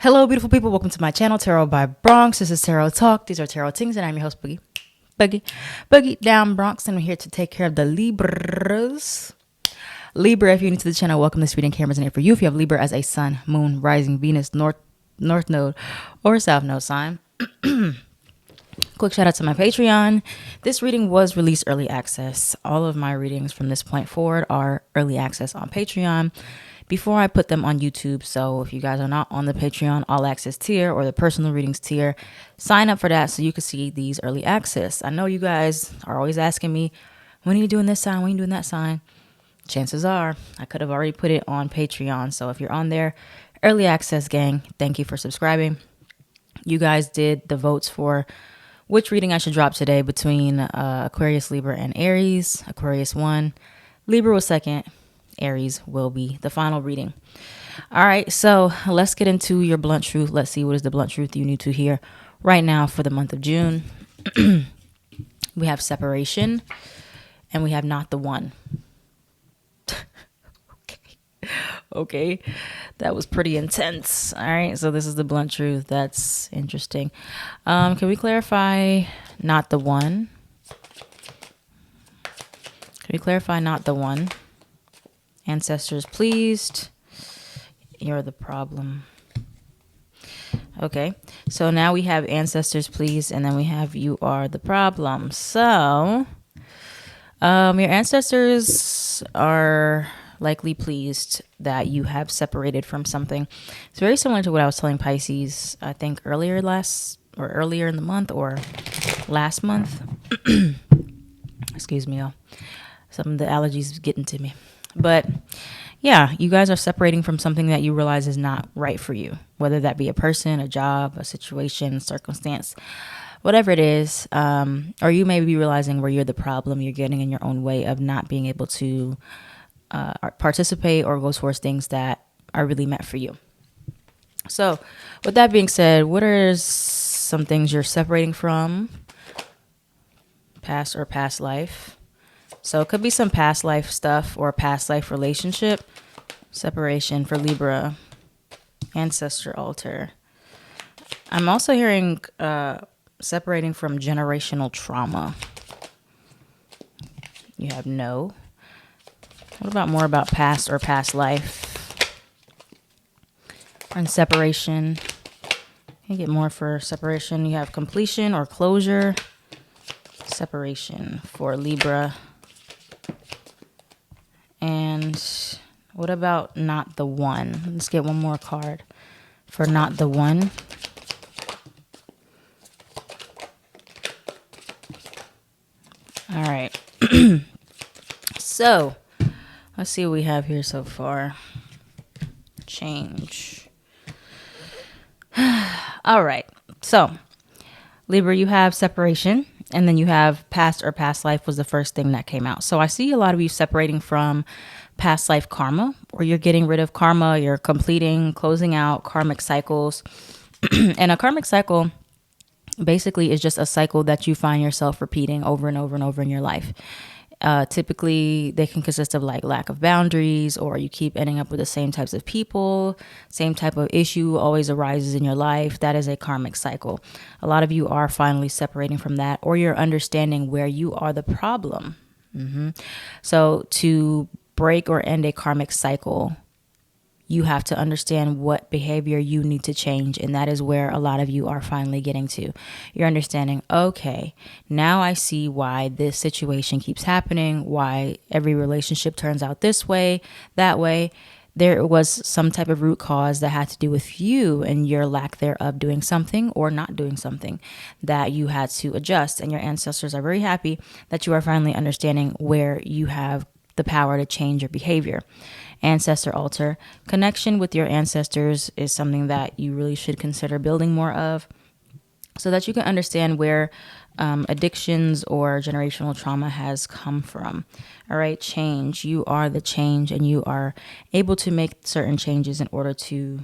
Hello, beautiful people. Welcome to my channel, Tarot by Bronx. This is Tarot Talk. These are Tarot Things, and I'm your host, Boogie down Bronx, and we're here to take care of the Libras. Libra, if you're new to the channel, welcome. This reading camera is in here for you. If you have Libra as a sun, moon, rising, Venus, north node, or south node sign. Quick shout out to my Patreon. This reading was released early access. All of my readings from this point forward are early access on Patreon before I put them on YouTube. So if you guys are not on the Patreon all access tier or the personal readings tier, sign up for that so you can see these early access. I know you guys are always asking me, when are you doing this sign? When are you doing that sign? Chances are I could have already put it on Patreon. So if you're on there, early access gang, thank you for subscribing. You guys did the votes for which reading I should drop today between Aquarius, Libra, and Aries. Aquarius won. Libra was second. Aries will be the final reading. All right, so let's get into your blunt truth. Let's see what is the blunt truth you need to hear right now for the month of June. We have separation, and we have not the one. Okay, that was pretty intense. All right, so this is the blunt truth. That's interesting. Can we clarify not the one? Can we clarify not the one? Ancestors pleased. You're the problem. Okay, so now we have ancestors pleased, and then we have you are the problem. So your ancestors are likely pleased that you have separated from something. It's very similar to what I was telling Pisces, I think earlier in the month or last month. Excuse me, y'all. Some of the allergies getting to me. But yeah, you guys are separating from something that you realize is not right for you, whether that be a person, a job, a situation, circumstance, whatever it is. Or you may be realizing where you're the problem. You're getting in your own way of not being able to participate or go towards things that are really meant for you. So with that being said, what are some things you're separating from? Past or past life. So it could be some past life stuff or past life relationship. Separation for Libra. Ancestor altar. I'm also hearing separating from generational trauma. You have no. What about more about past or past life? And separation. You get more for separation. You have completion or closure. Separation for Libra. And what about not the one? Let's get one more card for not the one. All right. So let's see what we have here so far. Change. All right. So Libra, you have separation. And then you have past or past life was the first thing that came out. So I see a lot of you separating from past life karma, or you're getting rid of karma. You're closing out karmic cycles. And a karmic cycle basically is just a cycle that you find yourself repeating over and over and over in your life. Typically, they can consist of like lack of boundaries, or you keep ending up with the same types of people, same type of issue always arises in your life. That is a karmic cycle. A lot of you are finally separating from that, or you're understanding where you are the problem. So to break or end a karmic cycle, you have to understand what behavior you need to change. And that is where a lot of you are finally getting to. You're understanding, okay, now I see why this situation keeps happening, why every relationship turns out this way, that way. There was some type of root cause that had to do with you and your lack thereof doing something or not doing something that you had to adjust. And your ancestors are very happy that you are finally understanding where you have the power to change your behavior. Ancestor altar. Connection with your ancestors is something that you really should consider building more of, so that you can understand where addictions or generational trauma has come from. All right, change. You are the change, and you are able to make certain changes in order to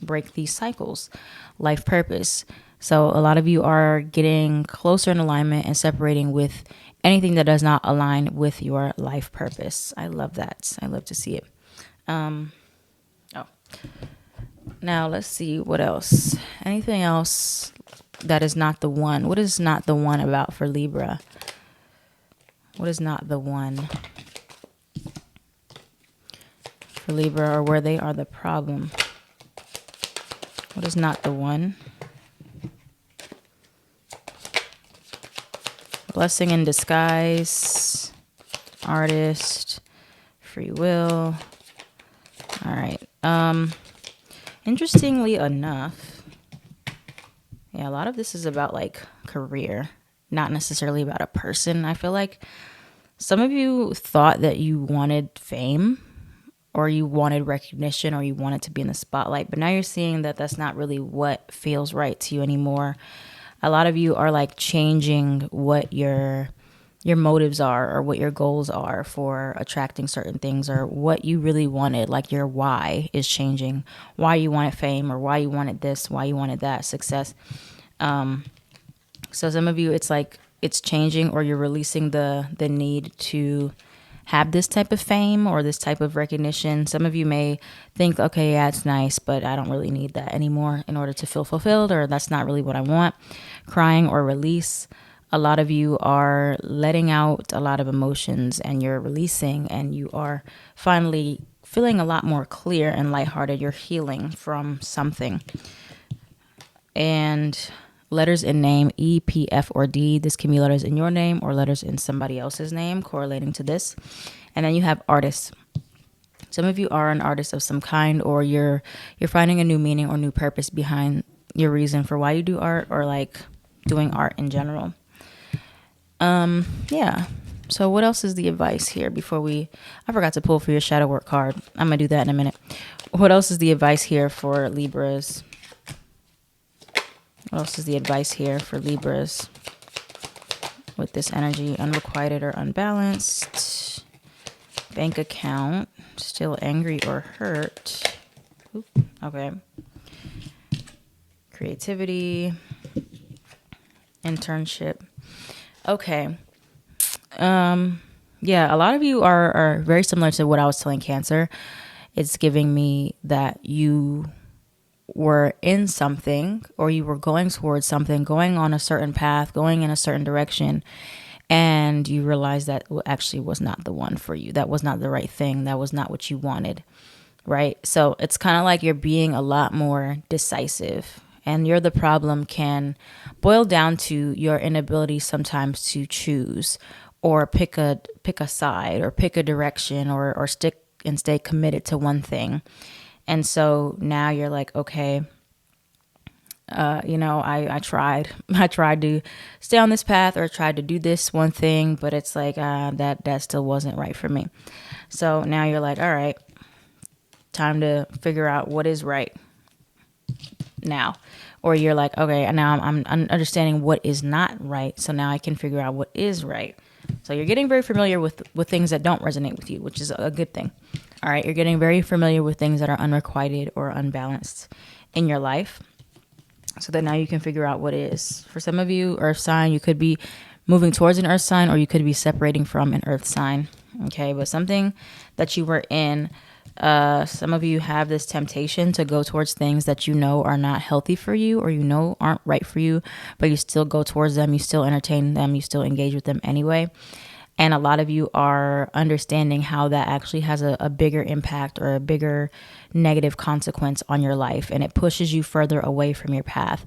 break these cycles. Life purpose. So a lot of you are getting closer in alignment and separating with anything that does not align with your life purpose. I love that. I love to see it. Now let's see what else. Anything else that is not the one? What is not the one about for Libra? What is not the one for Libra, or where they are the problem? What is not the one? Blessing in disguise, artist, free will. All right. Interestingly enough, yeah, a lot of this is about like career, not necessarily about a person. I feel like some of you thought that you wanted fame, or you wanted recognition, or you wanted to be in the spotlight, but now you're seeing that that's not really what feels right to you anymore. A lot of you are like changing what your motives are, or what your goals are for attracting certain things, or what you really wanted. Like your why is changing. Why you wanted fame, or why you wanted this, why you wanted that, success. So some of you, it's like it's changing, or you're releasing the need to have this type of fame or this type of recognition. Some of you may think, okay, yeah, it's nice, but I don't really need that anymore in order to feel fulfilled, or that's not really what I want. Crying or release. A lot of you are letting out a lot of emotions, and you're releasing, and you are finally feeling a lot more clear and lighthearted. You're healing from something. And letters in name, E, P, F, or D. This can be letters in your name or letters in somebody else's name correlating to this. And then you have artists. Some of you are an artist of some kind, or you're finding a new meaning or new purpose behind your reason for why you do art, or like doing art in general. Yeah. So what else is the advice here before I forgot to pull for your shadow work card. I'm going to do that in a minute. What else is the advice here for Libras? What else is the advice here for Libras with this energy? Unrequited or unbalanced. Bank account. Still angry or hurt. Oop, okay. Creativity. Internship. Okay. Yeah, a lot of you are very similar to what I was telling Cancer. It's giving me that you were in something, or you were going towards something, going on a certain path, going in a certain direction, and you realized that actually was not the one for you. That was not the right thing. That was not what you wanted, right? So it's kind of like you're being a lot more decisive, and the problem can boil down to your inability sometimes to choose, or pick a side, or pick a direction, or stick and stay committed to one thing. And so now you're like, okay, I tried to stay on this path, or tried to do this one thing, but it's like, that still wasn't right for me. So now you're like, all right, time to figure out what is right now. Or you're like, okay, now I'm understanding what is not right. So now I can figure out what is right. So you're getting very familiar with things that don't resonate with you, which is a good thing. All right, you're getting very familiar with things that are unrequited or unbalanced in your life, so that now you can figure out what is. For some of you, earth sign, you could be moving towards an earth sign, or you could be separating from an earth sign. Okay, but something that you were in, some of you have this temptation to go towards things that you know are not healthy for you, or you know aren't right for you, but you still go towards them, you still entertain them, you still engage with them anyway. And a lot of you are understanding how that actually has a bigger impact, or a bigger negative consequence on your life. And it pushes you further away from your path.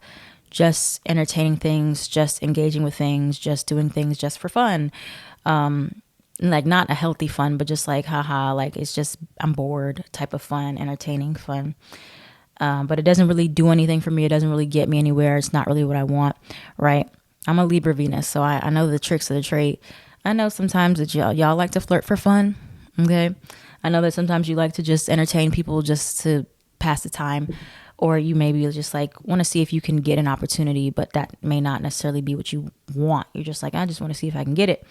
Just entertaining things, just engaging with things, just doing things just for fun. Like not a healthy fun, but just like, haha, like it's just, I'm bored type of fun, entertaining fun. But it doesn't really do anything for me. It doesn't really get me anywhere. It's not really what I want, right? I'm a Libra Venus, so I know the tricks of the trade. I know sometimes that y'all like to flirt for fun, okay? I know that sometimes you like to just entertain people just to pass the time, or you maybe just like want to see if you can get an opportunity, but that may not necessarily be what you want. You're just like, I just want to see if I can get it.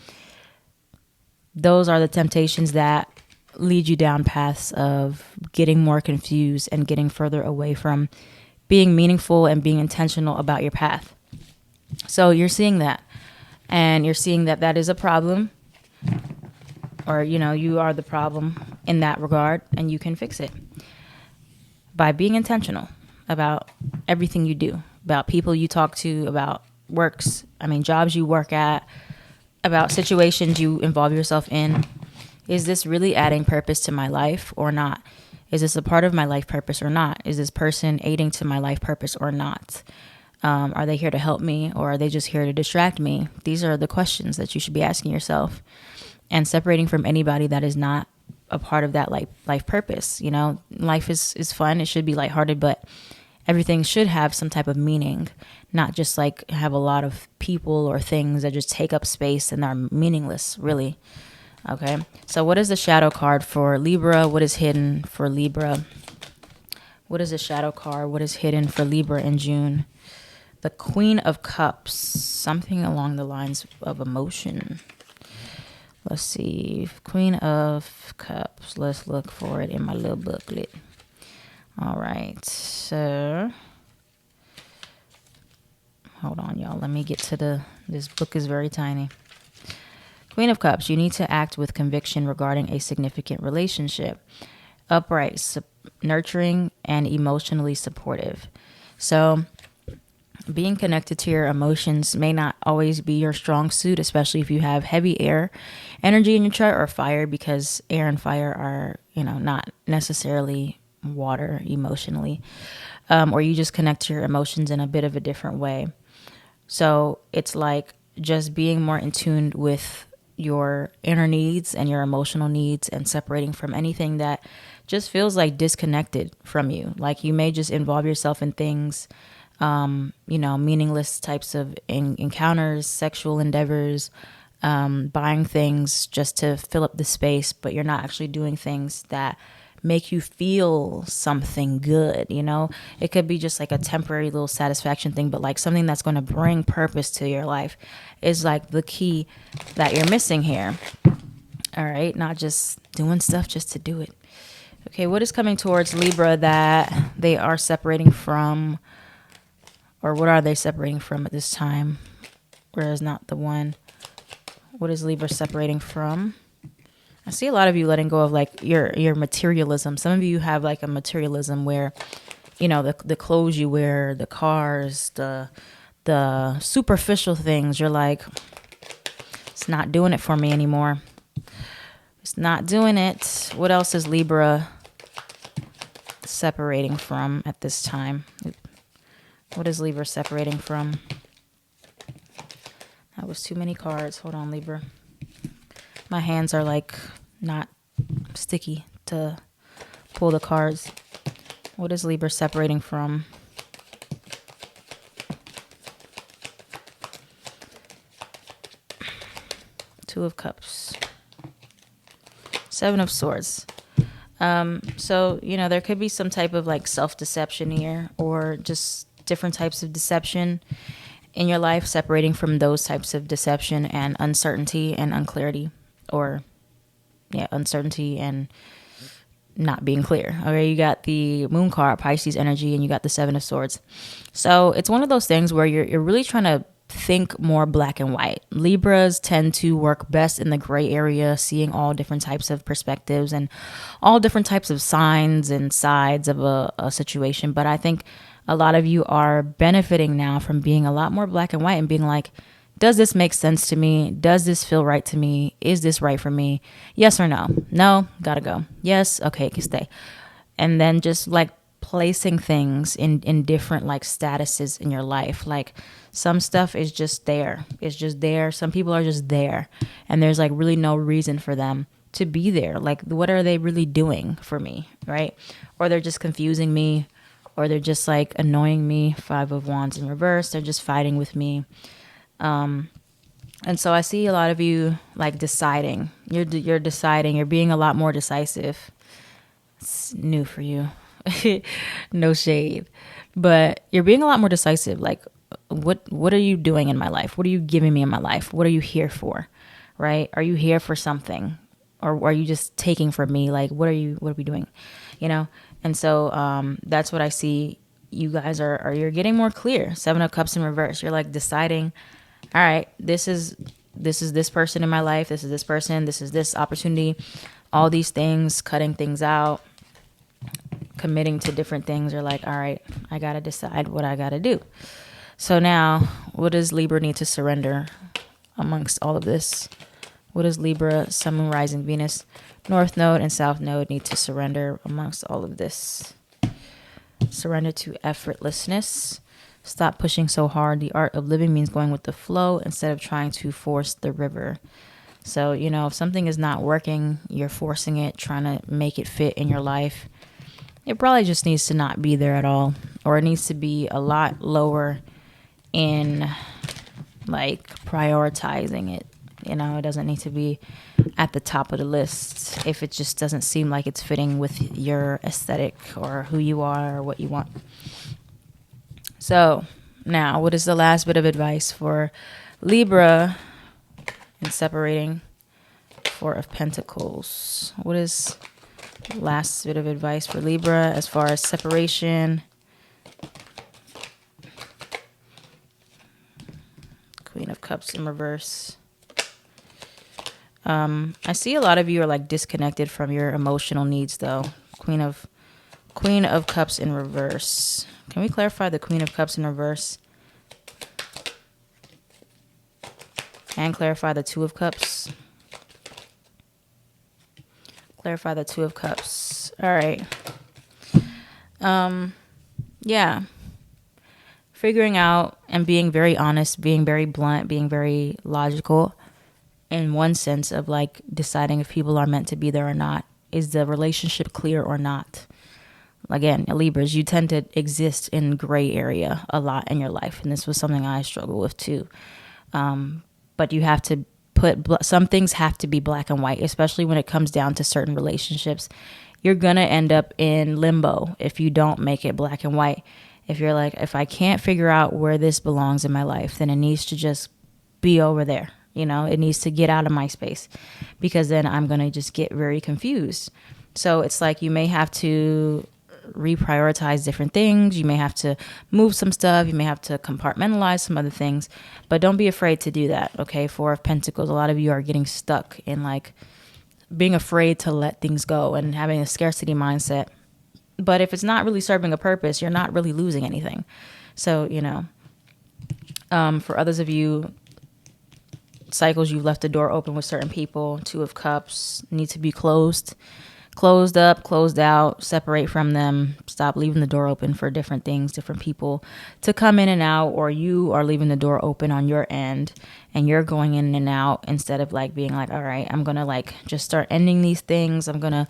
Those are the temptations that lead you down paths of getting more confused and getting further away from being meaningful and being intentional about your path. So you're seeing that. And you're seeing that that is a problem, or, you are the problem in that regard, and you can fix it by being intentional. about everything you do, about people you talk to, about jobs you work at, about situations you involve yourself in. Is this really adding purpose to my life or not? Is this a part of my life purpose or not? Is this person aiding to my life purpose or not? Are they here to help me, or are they just here to distract me? These are the questions that you should be asking yourself, and separating from anybody that is not a part of that life purpose. You know, life is fun. It should be lighthearted, but everything should have some type of meaning, not just like have a lot of people or things that just take up space and are meaningless, really. Okay, so what is the shadow card for Libra? What is hidden for Libra? What is the shadow card? What is hidden for Libra in June? The Queen of Cups, something along the lines of emotion. Let's see, Queen of Cups. Let's look for it in my little booklet. All right, so hold on, y'all. Let me get to this book is very tiny. Queen of Cups, you need to act with conviction regarding a significant relationship. Upright, nurturing, and emotionally supportive. So being connected to your emotions may not always be your strong suit, especially if you have heavy air energy in your chart, or fire, because air and fire are, not necessarily water emotionally, or you just connect to your emotions in a bit of a different way. So it's like just being more in tune with your inner needs and your emotional needs, and separating from anything that just feels like disconnected from you. Like you may just involve yourself in things, meaningless types of encounters, sexual endeavors, buying things just to fill up the space, but you're not actually doing things that make you feel something good. It could be just like a temporary little satisfaction thing, but like something that's going to bring purpose to your life is like the key that you're missing here. All right, not just doing stuff just to do it. Okay, what is coming towards Libra that they are separating from, or what are they separating from at this time? Where is not the one? What is Libra separating from? I see a lot of you letting go of like your materialism. Some of you have like a materialism where, the clothes you wear, the cars, the superficial things. You're like, it's not doing it for me anymore. It's not doing it. What else is Libra separating from at this time? What is Libra separating from? That was too many cards. Hold on, Libra. My hands are like not sticky to pull the cards. What is Libra separating from? Two of Cups. Seven of Swords. So, there could be some type of like self-deception here, or just different types of deception in your life, separating from those types of deception and uncertainty and unclarity, or uncertainty and not being clear. Okay, you got the Moon card, Pisces energy, and you got the Seven of Swords. So it's one of those things where you're really trying to think more black and white. Libras tend to work best in the gray area, seeing all different types of perspectives and all different types of signs and sides of a situation. But I think a lot of you are benefiting now from being a lot more black and white and being like, does this make sense to me? Does this feel right to me? Is this right for me? Yes or no? No, gotta go. Yes, okay, can stay. And then just like placing things in different like statuses in your life. Like some stuff is just there. It's just there. Some people are just there. And there's like really no reason for them to be there. Like what are they really doing for me, right? Or they're just confusing me, or they're just like annoying me. Five of Wands in reverse. They're just fighting with me. And so I see a lot of you like deciding. You're deciding. You're being a lot more decisive. It's new for you. No shade. But you're being a lot more decisive. Like, what are you doing in my life? What are you giving me in my life? What are you here for? Right? Are you here for something? Or are you just taking from me? Like, what are we doing? And so that's what I see. You guys you're getting more clear. Seven of Cups in reverse. You're like deciding, all right, this is this person in my life. This is this person. This is this opportunity. All these things, cutting things out. committing to different things, or like, all right, I got to decide what I got to do. So now, what does Libra need to surrender amongst all of this? What does Libra, Sun, Moon, Rising, Venus, North Node, and South Node need to surrender amongst all of this? Surrender to effortlessness. Stop pushing so hard. The art of living means going with the flow instead of trying to force the river. So, if something is not working, you're forcing it, trying to make it fit in your life. It probably just needs to not be there at all, or it needs to be a lot lower in like prioritizing it. It doesn't need to be at the top of the list if it just doesn't seem like it's fitting with your aesthetic or who you are or what you want. So now, what is the last bit of advice for Libra in separating? Four of Pentacles. What is the last bit of advice for Libra as far as separation? Queen of Cups in reverse. I see a lot of you are like disconnected from your emotional needs though. Queen of Cups in reverse. Can we clarify the Queen of Cups in reverse? And clarify the Two of Cups. Clarify the Two of Cups. All right. Yeah. Figuring out and being very honest, being very blunt, being very logical in one sense of like deciding if people are meant to be there or not. Is the relationship clear or not? Again, Libras, you tend to exist in gray area a lot in your life. And this was something I struggle with too. But you have to some things have to be black and white, especially when it comes down to certain relationships. You're going to end up in limbo if you don't make it black and white. If you're like, if I can't figure out where this belongs in my life, then it needs to just be over there. It needs to get out of my space, because then I'm going to just get very confused. So it's like you may have to reprioritize different things. You may have to move some stuff. You may have to compartmentalize some other things, but don't be afraid to do that. Okay. Four of Pentacles. A lot of you are getting stuck in like being afraid to let things go and having a scarcity mindset. But if it's not really serving a purpose, you're not really losing anything. So, for others of you, cycles you've left the door open with certain people. Two of Cups need to be closed up, closed out, separate from them. Stop leaving the door open for different things, different people to come in and out, or you are leaving the door open on your end and you're going in and out instead of like being like, all right, I'm going to like just start ending these things. I'm going to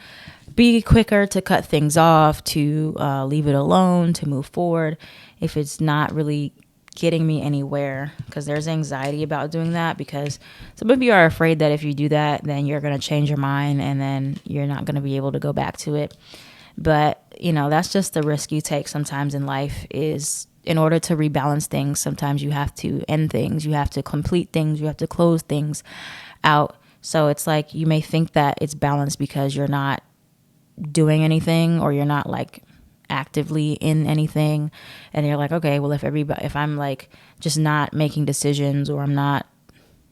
be quicker to cut things off, to leave it alone, to move forward. If it's not really getting me anywhere, because there's anxiety about doing that, because some of you are afraid that if you do that, then you're going to change your mind and then you're not going to be able to go back to it. But that's just the risk you take sometimes in life. Is in order to rebalance things, sometimes you have to end things, you have to complete things, you have to close things out. So it's like you may think that it's balanced because you're not doing anything, or you're not like actively in anything, and you're like, okay, well, if I'm like just not making decisions, or I'm not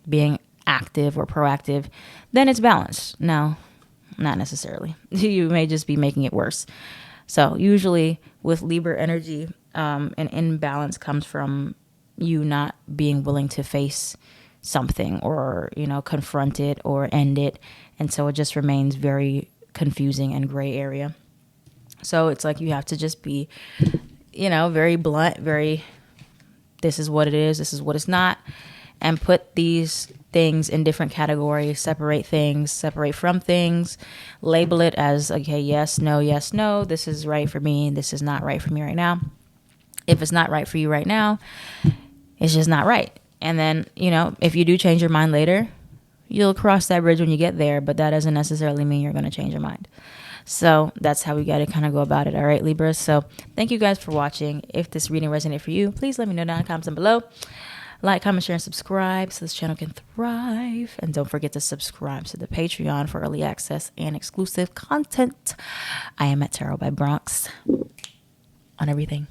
being active or proactive, then it's balanced. No, not necessarily. You may just be making it worse. So usually with Libra energy, an imbalance comes from you not being willing to face something, or confront it or end it, and so it just remains very confusing and gray area. So it's like you have to just be, very blunt, this is what it is, this is what it's not, and put these things in different categories, separate things, separate from things, label it as, okay, yes, no, this is right for me, this is not right for me right now. If it's not right for you right now, it's just not right. And then, if you do change your mind later, you'll cross that bridge when you get there, but that doesn't necessarily mean you're going to change your mind. So that's how we got to kind of go about it. All right, Libra. So thank you guys for watching. If this reading resonated for you, please let me know down in the comments below. Like, comment, share, and subscribe so this channel can thrive. And don't forget to subscribe to the Patreon for early access and exclusive content. I am at Tarot by Bronx on everything.